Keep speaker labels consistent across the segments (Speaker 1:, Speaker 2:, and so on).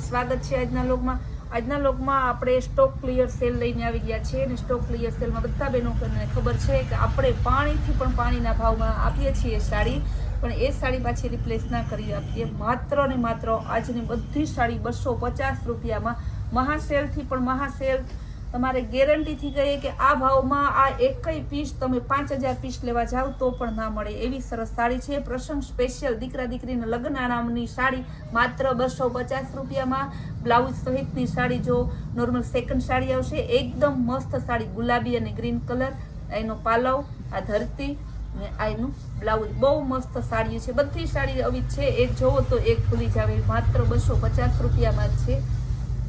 Speaker 1: સ્વાગત છે આજના વ્લોગમાં। આજના વ્લોગમાં આપણે સ્ટોક ક્લિયર સેલ લઈને આવી ગયા છીએ અને સ્ટોક ક્લિયર સેલમાં બધા બહેનોને ખબર છે કે આપણે પાણીથી પણ પાણીના ભાવમાં આપીએ છીએ સાડી, પણ એ સાડી પાછી રિપ્લેસ ના કરી આપીએ। માત્ર ને માત્ર આજની બધી સાડી 250 રૂપિયામાં મહાસેલથી પણ મહાસેલ તમારે ગેરંટીથી કહીએ કે આ ભાવમાં આ એકય પીસ તમે 5000 પીસ લેવા જાવ તો પણ ના મળે એવી સરસ સાડી છે। પ્રસંગ સ્પેશિયલ દીકરા દીકરીના લગ્ન આરામની સાડી માત્ર 250 રૂપિયામાં। બ્લાઉઝ સહિતની સાડી જો નોર્મલ સેકન્ડ સાડી આવશે, એકદમ મસ્ત સાડી ગુલાબી અને ગ્રીન કલર, એનો પાલવ, આ ધરતી અને આ એનું બ્લાઉઝ, બહુ મસ્ત સાડી છે। બધી સાડી આવી છે, એક જોવો તો એક ભૂલી જાવ, માત્ર 250 રૂપિયામાં જ છે।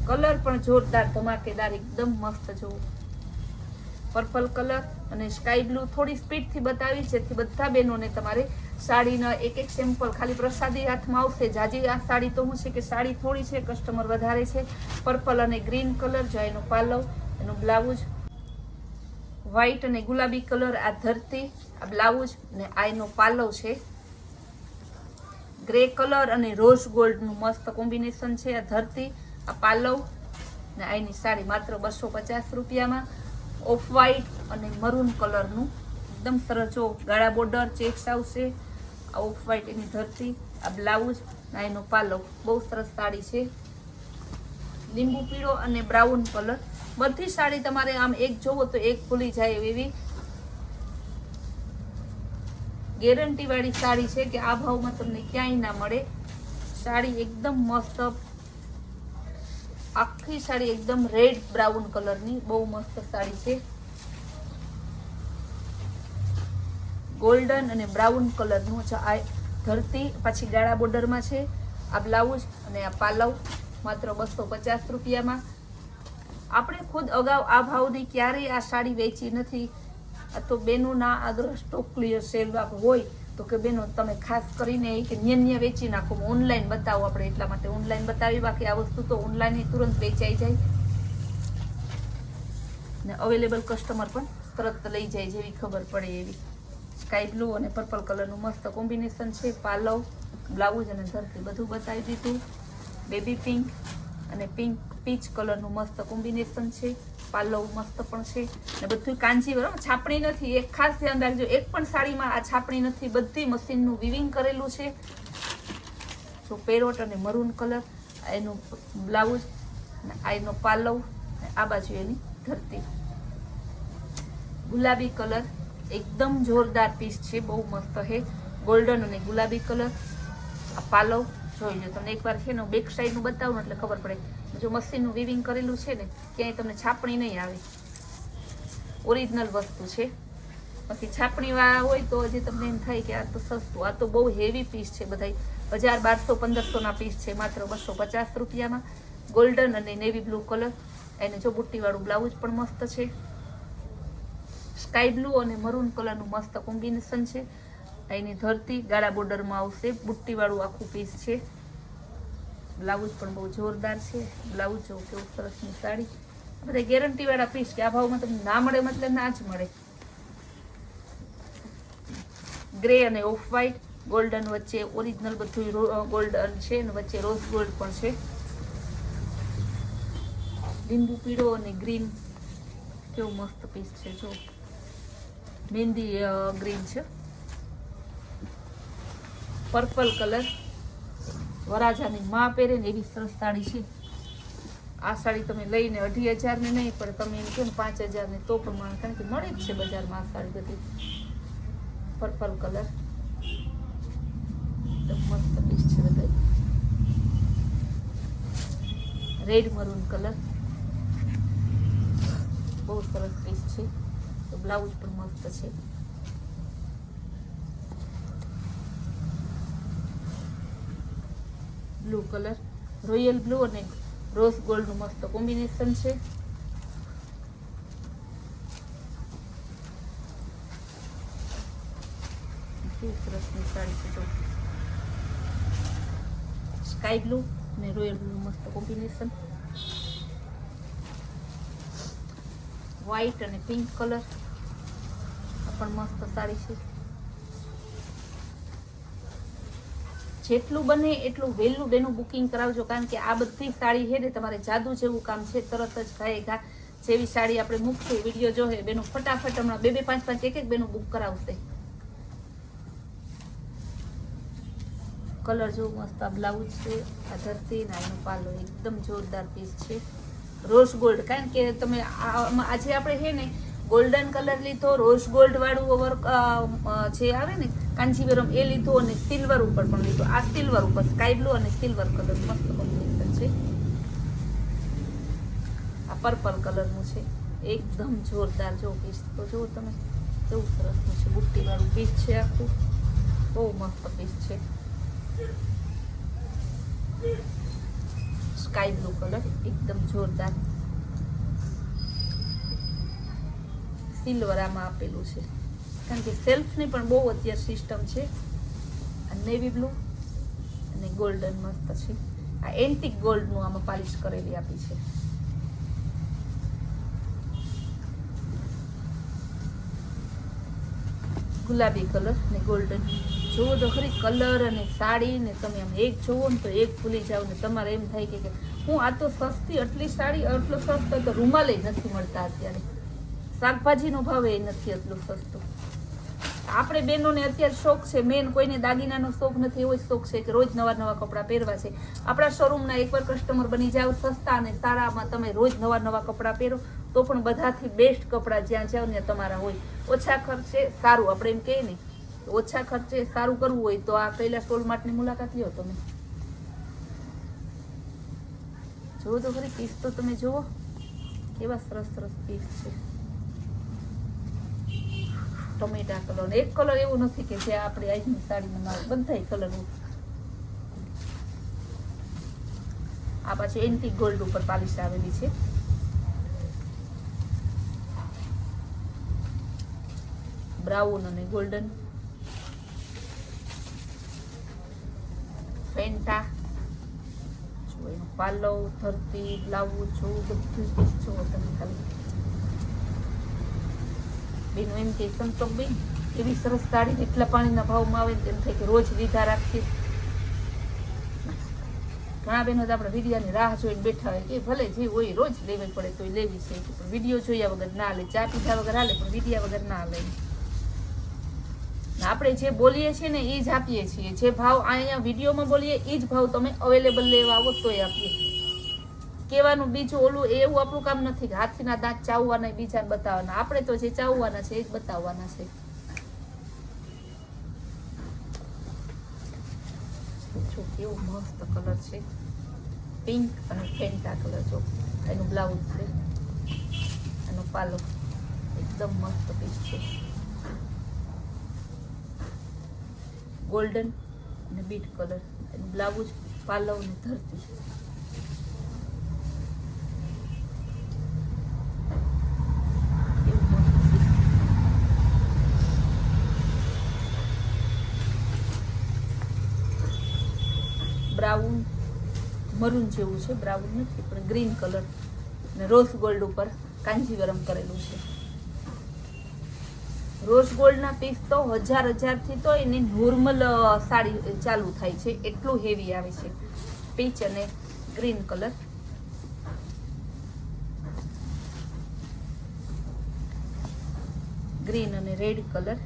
Speaker 1: કલર પણ જોરદાર ધમાકેદાર એકદમ મસ્ત જોવો, પર્પલ કલર અને સ્કાય બ્લુ। થોડી સ્પીડથી બતાવી જેથી બધા બહેનોને તમારે સાડીના એક એક સેમ્પલ ખાલી પ્રસાદી હાથમાં આવશે। જાજી આ સાડી તો શું છે કે સાડી થોડી છે, કસ્ટમર વધારે છે। પર્પલ અને ગ્રીન કલર, જો એનો પાલવ, એનું બ્લાઉઝ, વ્હાઈટ અને ગુલાબી કલર, આ ધરતી, આ બ્લાઉઝ અને આ એનો પાલવ છે। ગ્રે કલર અને રોઝ ગોલ્ડનું મસ્ત કોમ્બિનેશન છે। આ ધરતી, આ પાલવ ને આ એની સાડી માત્ર 250 રૂપિયામાં। ઓફ વ્હાઈટ અને મરૂન કલરનું એકદમ સરસ, જો ગાળા બોર્ડર ચેક્સ આવશે। આ ઓફ વ્હાઈટ એની ધરતી, આ બ્લાઉઝ, આ એનો પાલવ, બહુ સરસ સાડી છે। લીંબુ પીળો અને બ્રાઉન કલર, બધી સાડી તમારે આમ એક જોવો તો એક ભૂલી જાય એવી ગેરંટી વાળી સાડી છે કે આ ભાવમાં તમને ક્યાંય ના મળે। સાડી એકદમ મસ્ત, આખી સાડી એકદમ રેડ બ્રાઉન કલરની બહુ મસ્ત સાડી છે। ગોલ્ડન અને બ્રાઉન કલરનું છે। આ ધરતી પાછી ગાળા બોર્ડરમાં છે, આ બ્લાઉઝ અને આ પાલવ માત્ર 250 રૂપિયામાં। આપણે ખુદ અગાઉ આ ભાવની ક્યારેય આ સાડી વેચી નથી। આ તો બેનોના આગળ સ્ટોક ક્લિયર સેલ હોય તો કે બેનો તમે ખાસ કરીને કે ન્યા વેચી નાખો, ઓનલાઈન બતાવો, આપણે એટલા માટે ઓનલાઈન બતાવી, બાકી આ વસ્તુ તો ઓનલાઈન તુરંત વેચાઈ જાય ને અવેલેબલ કસ્ટમર પણ તરત લઈ જાય જેવી ખબર પડે એવી। સ્કાય બ્લુ અને પર્પલ કલરનું મસ્ત કોમ્બિનેશન છે। પાલવ, બ્લાઉઝ અને ધરતી બધું બતાવી દીધું। બેબી પિંક અને પિંક પીચ કલરનું મસ્ત કોમ્બિનેશન છે। પાલવ મસ્ત પણ છે ને બધું કાંજી બરાબર, છાપણી નથી, એક ખાસ ધ્યાન રાખજો, એક પણ સાડીમાં આ છાપણી નથી, બધી મશીનનું વિવિંગ કરેલું છે। જો પેરોટ અને મરૂન કલર, એનું બ્લાઉઝ, આ એનો પાલવ, આ બાજુ એની ધરતી, ગુલાબી કલર એકદમ જોરદાર પીસ છે, બહુ મસ્ત છે। ગોલ્ડન અને ગુલાબી કલર, આ પાલવ જોઈ લો, તમને એકવાર છે ને બેક સાઈડનું બતાવું ને એટલે ખબર પડે, જો મશીનનું વિવિંગ કરેલું છે ને ક્યાંય તમને છાપણી નહીં આવે, ઓરિજિનલ વસ્તુ છે। બાકી છાપણી વાળા હોય તો હજી તમને એમ થાય કે આ તો સસ્તું, આ તો બહુ હેવી પીસ છે, બધા 1000, 1200, 1500 પીસ છે, માત્ર 250 રૂપિયામાં। ગોલ્ડન અને નેવી બ્લુ કલર, એને જો બુટ્ટીવાળું બ્લાઉઝ પણ મસ્ત છે। સ્કાય બ્લુ અને મરૂન કલરનું મસ્ત કોમ્બિનેશન છે। એની ધરતી ગાળા બોર્ડરમાં આવશે, બુટ્ટીવાળું આખું પીસ છે। બ્લાઉઝ પણ બહુ જોરદાર છે। બ્લાઉઝ જો કેવું સરસની સાડી, બધા ગેરંટી વાળા પીસ કે આ ભાવમાં તમને ના મળે મતલબ ના જ મળે। ગ્રે અને ઓફ વ્હાઈટ, ગોલ્ડન વચ્ચે ઓરિજિનલ બધું ગોલ્ડન છે અને વચ્ચે રોઝ ગોલ્ડ પણ છે। લીંબુ પીળો અને ગ્રીન, કેવું મસ્ત પીસ છે, જો મહેંદી ગ્રીન છે। પર્પલ કલર, વરાજાની માં પહેરે ને એવી સરસ સાડી છે। આ સાડી તમે લઈને 2500 ની નહીં, પણ તમે એમ કહો ને 5000 ની તો પણ મળે, કારણ કે મળે જ છે બજારમાં આ સાડી બધી। પર્પલ કલર મસ્ત પીસ છે બધા। રેડ મરૂન કલર, બહુ સરસ પીસ છે, તો બ્લાઉઝ પણ મસ્ત છે। બ્લુ કલર, રોયલ બ્લુ અને રોઝ ગોલ્ડનું મસ્ત કોમ્બિનેશન છે। સરસની સાડી છે, તો સ્કાય બ્લુ અને રોયલ બ્લુ મસ્ત કોમ્બિનેશન। વ્હાઈટ અને પિંક કલર, આ પણ મસ્ત સાડી છે। જેટલું બને એટલું વહેલું બેનું બુકિંગ કરાવજો, કારણ કે આ બધી સાડી છે ને તમારે જાદુ જેવું કામ છે. તરત જ ઘાએ જેવી સાડી આપણે મૂકશું વિડીયો જોહે બેનું ફટાફટ હમણાં 2-2 5-5 એક બેનું બુક કરાવશે. કલર જો મસ્ત આ બ્લાઉઝ છે, આ ધરતી ના એનો પાલો એકદમ જોરદાર પીસ છે. રોઝ ગોલ્ડ, કારણ કે તમે આજે આપણે છે ને ગોલ્ડન કલર લીધો, રોઝ ગોલ્ડ વાળું વર્ક જે આવે ને કાંજીવરમ એ લીધું, અને સિલ્વર ઉપર પણ લીધું. આ સિલ્વર ઉપર સ્કાય બ્લુ અને સિલ્વર કલર મસ્ત કોમ્બિનેશન છે. આ પર્પલ કલરનું છે, એકદમ જોરદાર. જો પીસ તો જો તમે કેવું સરસનું છે, બુટ્ટી વાળું પીસ છે આખું, બહુ મસ્ત પીસ છે. સ્કાય બ્લુ કલર એકદમ જોરદાર, સિલ્વર આમાં આપેલું છે, કારણ કે સેલ્ફની પણ બહુ અત્યારે સિસ્ટમ છે. આ નેવી બ્લુ અને ગોલ્ડન મસ્ત છે. આ એન્ટિક ગોલ્ડનું આમાં પાલિશ કરેલી આપી છે. ગુલાબી કલર ને ગોલ્ડન. જોવો તો ખરી કલર અને સાડી ને તમે આમ એક જોવો ને તો એક ભૂલી જાવ ને તમારે એમ થાય કે હું આ તો સસ્તી આટલી સાડી આટલો સસ્તો તો રૂમાલે નથી મળતા અત્યારે. શાકભાજીનો ભાવ એ નથી એટલું સસ્તું. આપણે બહેનોને અત્યારે શોખ છે, મેન કોઈને દાગીનાનો શોખ નથી, એવો જ શોખ છે કે રોજ નવા નવા કપડાં પહેરવા છે. આપણા શોરૂમના એકવાર કસ્ટમર બની જાવ, સસ્તા અને સારામાં તમે રોજ નવા નવા કપડાં પહેરો તો પણ બધાથી બેસ્ટ કપડાં જ્યાં જાવ ને તમારા હોય. ઓછા ખર્ચે સારું, આપણે એમ કહીએ ને ઓછા ખર્ચે સારું કરવું હોય તો આ કૈલાસ વોલમાર્ટની મુલાકાત લ્યો તમે. જુઓ તો ખરી પીસ તો તમે જુઓ કેવા સરસ સરસ પીસ છે. ટમેટા કલર, એક કલર એવું નથી કે જે આપણે આજની સાડીમાં ના હોય, બધા કલર. આ પાછી એન્ટિક ગોલ્ડ ઉપર પાલિશ આવેલી છે. બ્રાઉન અને ગોલ્ડન. ફેન્ટા જો એનો પાલો, ધરતી, બ્લાઉઝ જો બધું પીસ જો તમે ખાલી. બેનું એમ કે સંતોષબેન એવી સરસ સાડી એટલા પાણીના ભાવમાં આવે ને એમ થાય કે રોજ લીધા રાખીએ. ઘણા બહેનો તો આપણે વિડીયાની રાહ જોઈને બેઠા હોય કે ભલે જે હોય રોજ લેવી પડે તો લેવી છે, પણ વિડીયો જોયા વગર ના લે. ચા પીધા વગર હાલે પણ વિડીયા વગર ના લે. આપણે જે બોલીએ છીએ ને એ જ આપીએ છીએ. જે ભાવ અહીંયા વિડીયોમાં બોલીએ એ જ ભાવ તમે અવેલેબલ લેવા આવો તોય આપીએ. કહેવાનું બીજું ઓલું એવું આપણું કામ નથી કે હાથીના દાંત ચાવવાના બીજાને બતાવવાના. આપણે તો જે ચાવવાના છે એ જ બતાવવાના છે. જો કેવો મસ્ત કલર છે, પિંક અને ફેન્ટા કલર. જો એનું બ્લાઉઝ છે, એનો પાલો એકદમ મસ્ત પીસ છે. ગોલ્ડન અને બીટ કલર, એનું બ્લાઉઝ, પાલો અને ધરતી. બ્રાઉન મરૂન જેવું છે, બ્રાઉન નથી પણ ગ્રીન કલર અને રોઝ ગોલ્ડ ઉપર કાંજીવરમ કરેલું છે. રોઝ ગોલ્ડના પીસ તો હજારથી તો એની નોર્મલ સાડી ચાલુ થાય છે, એટલું હેવી આવે છે. પીચ અને ગ્રીન કલર. ગ્રીન અને રેડ કલર.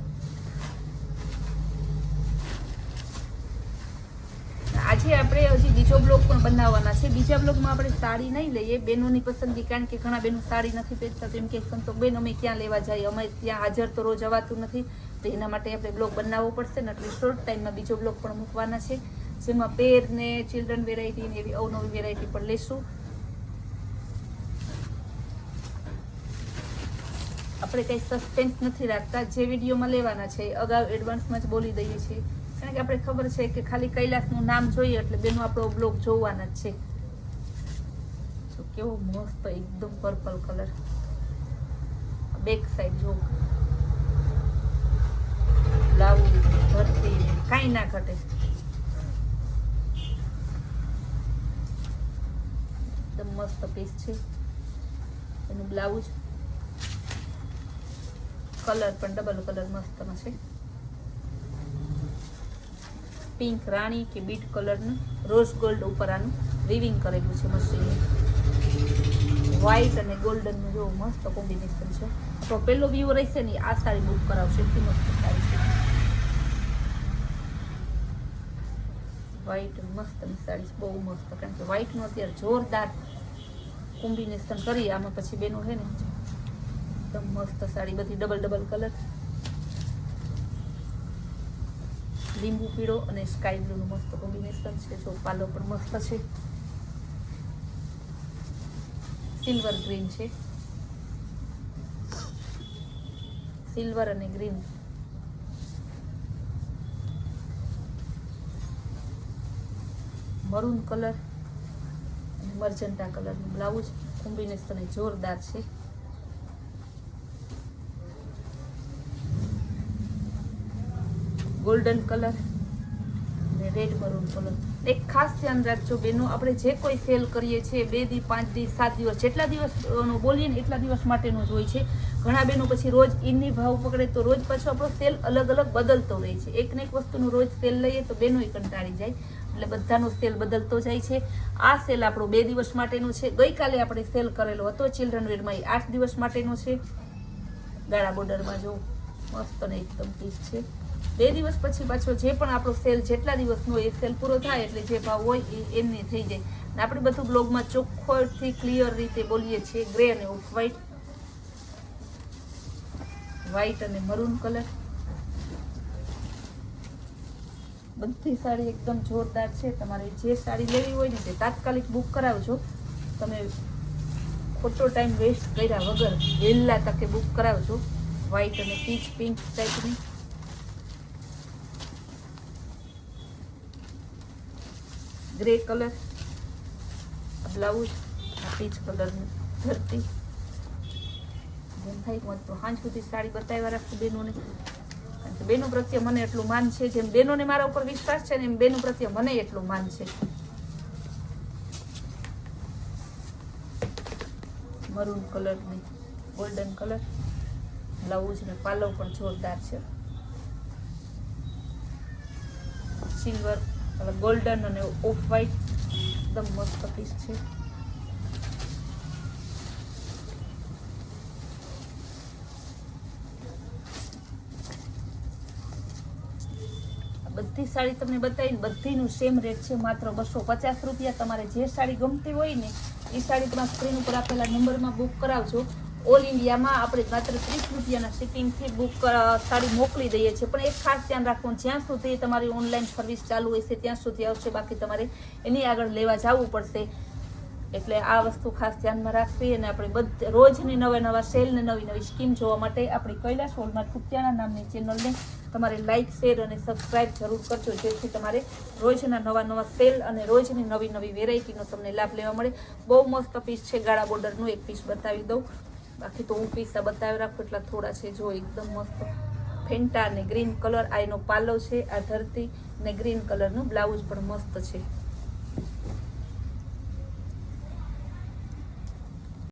Speaker 1: આજે આપણે હજી બીજો બ્લોગ પણ બનાવવાના છે. બીજા બ્લોગમાં આપણે સાડી નહીં લઈએ, બહેનોની પસંદગી, કારણ કે ઘણા બહેનો સાડી નથી પહેરતા તો એમ કે સંતોષબેન અમે ક્યાં લેવા જઈએ, અમે ત્યાં હાજર તો રોજ અવાતું નથી, તો એના માટે આપણે બ્લોગ બનાવવો પડશે ને. એટલે શોર્ટ ટાઈમમાં બીજો બ્લોગ પણ મૂકવાના છે, જેમાં પેર ને ચિલ્ડ્રન વેરાયટી ને એવી અવનવી વેરાયટી પણ લેશું. આપણે કંઈ સસ્પેન્સ નથી રાખતા, જે વિડીયોમાં લેવાના છે અગાઉ એડવાન્સમાં જ બોલી દઈએ છીએ, કારણ કે આપણે ખબર છે કે ખાલી કૈલાસનું નામ જોઈએ એટલે બેનો આપણો બ્લોગ જોવાના જ છે. કેવો મસ્ત એકદમ પર્પલ કલર. બેક સાઈડ જો બ્લાઉઝ, ભરતી કાંઈ ના ઘટે. એકદમ મસ્ત પીસ છે. એનું બ્લાઉઝ, કલર પણ ડબલ કલર મસ્તમાં છે. પિંક રાણી કે બીટ કલરનું રોઝ ગોલ્ડ ઉપર આનું વીવિંગ કરેલું છે મશીન. વ્હાઈટ અને ગોલ્ડનનું જો મસ્ત કોમ્બિનેશન છે. તો પેલો વ્યૂ રહેશે ને આ સાડી બુક કરાવશે, એટલી મસ્ત સાડી છે. વ્હાઈટ મસ્ત સાડી બહુ મસ્ત, કારણ કે વ્હાઈટનું અત્યારે જોરદાર કોમ્બિનેશન કરી આમાં પછી બેનો છે ને એકદમ મસ્ત સાડી, બધી ડબલ ડબલ કલર, લીંબુ પીળો અને સ્કાય બ્લુનું મસ્ત કોમ્બિનેશન છે. જો પાલો પણ મસ્ત છે, સિલ્વર ગ્રીન છે, સિલ્વર અને ગ્રીન. મરૂન કલર અને મર્જન્ટા કલરનું બ્લાઉઝ કોમ્બિનેશન જોરદાર છે. ગોલ્ડન કલર અને રેડ મરૂન કલર. એક ખાસ ધ્યાન રાખજો બેનો, આપણે જે કોઈ સેલ કરીએ છીએ 2 દી 5 દી 7 દિવસ જેટલા દિવસનો બોલીએ ને એટલા દિવસ માટેનો જ હોય છે. ઘણા બેનો પછી રોજ ઇનની ભાવ પકડે તો રોજ પાછો આપણો સેલ અલગ અલગ બદલતો રહે છે. એક ને એક વસ્તુનું રોજ સેલ લઈએ તો બેનો કંટાળી જાય, એટલે બધાનો સેલ બદલતો જાય છે. આ સેલ આપણો 2 દિવસ માટેનો છે. ગઈકાલે આપણે સેલ કરેલો હતો ચિલ્ડ્રન વેરમાં, એ 8 દિવસ માટેનો છે. ગાળા બોર્ડરમાં જો મસ્ત ને એકદમ પીસ છે. 2 દિવસ પછી પાછો જે પણ આપણો સેલ જેટલા દિવસનો એ સેલ પૂરો થાય એટલે જે ભાવ હોય એ એમને થઈ જાય. અને આપણે બધું બ્લોગમાં ચોખ્ખોથી ક્લિયર રીતે બોલીએ છીએ. ગ્રે અને ઓફ વ્હાઈટ, વ્હાઈટ અને મરૂન કલર, બધી સાડી એકદમ જોરદાર છે. તમારે જે સાડી લેવી હોય ને તે તાત્કાલિક બુક કરાવજો. તમે ખોટો ટાઈમ વેસ્ટ કર્યા વગર વહેલા તકે બુક કરાવજો. વ્હાઈટ અને પીચ પિંક ટાઈપની, ગ્રે કલર બ્લાઉઝ, પીચ કલરનું ધરતી. જેમ થાય મત તો સાંજ સુધી સાડી બતાવ્યા રાખું બેનોને, કારણ કે બેનો પ્રત્યે મને એટલું માન છે. જેમ બેનોને મારા ઉપર વિશ્વાસ છે ને એમ બેનો પ્રત્યે મને એટલું માન છે. મરૂન કલરની ગોલ્ડન કલર બ્લાઉઝ ને પાલવ પણ જોરદાર છે. સિલ્વર ગોલ્ડન અને ઓફ વ્હાઈટ એકદમ મસ્ત પીસ છે. બધી સાડી તમને બતાવીને બધીનું સેમ રેટ છે, માત્ર 250 રૂપિયા. તમારે જે સાડી ગમતી હોય ને એ સાડી તમારા સ્ક્રીન ઉપર આપેલા નંબરમાં બુક કરાવજો. ઓલ ઇન્ડિયામાં આપણે માત્ર 30 રૂપિયાના શિપિંગથી બુક સાડી મોકલી દઈએ છીએ. પણ એક ખાસ ધ્યાન રાખવું, જ્યાં સુધી તમારી ઓનલાઈન સર્વિસ ચાલુ હશે ત્યાં સુધી આવશે, બાકી તમારે એની આગળ લેવા જવું પડશે. એટલે આ વસ્તુ ખાસ ધ્યાનમાં રાખવી. અને આપણે રોજની નવા સેલ ને નવી નવી સ્કીમ જોવા માટે આપણી કૈલાશ હોલમાર્ટ કુતિયાણા નામની ચેનલને તમારે લાઇક, શેર અને સબસ્ક્રાઇબ જરૂર કરજો, જેથી તમારે રોજના નવા સેલ અને રોજની નવી વેરાયટીનો તમને લાભ લેવા મળે. બહુ મસ્ત પીસ છે. ગાળા બોર્ડરનું એક પીસ બતાવી દઉં, બાકી તો હું પીસા બતાવી રાખું એટલા થોડા છે. જો એકદમ મસ્ત ફેન્ટા અને ગ્રીન કલર આ એનો પાલવ છે. આ ધરતી ને ગ્રીન કલરનું બ્લાઉઝ પણ મસ્ત છે.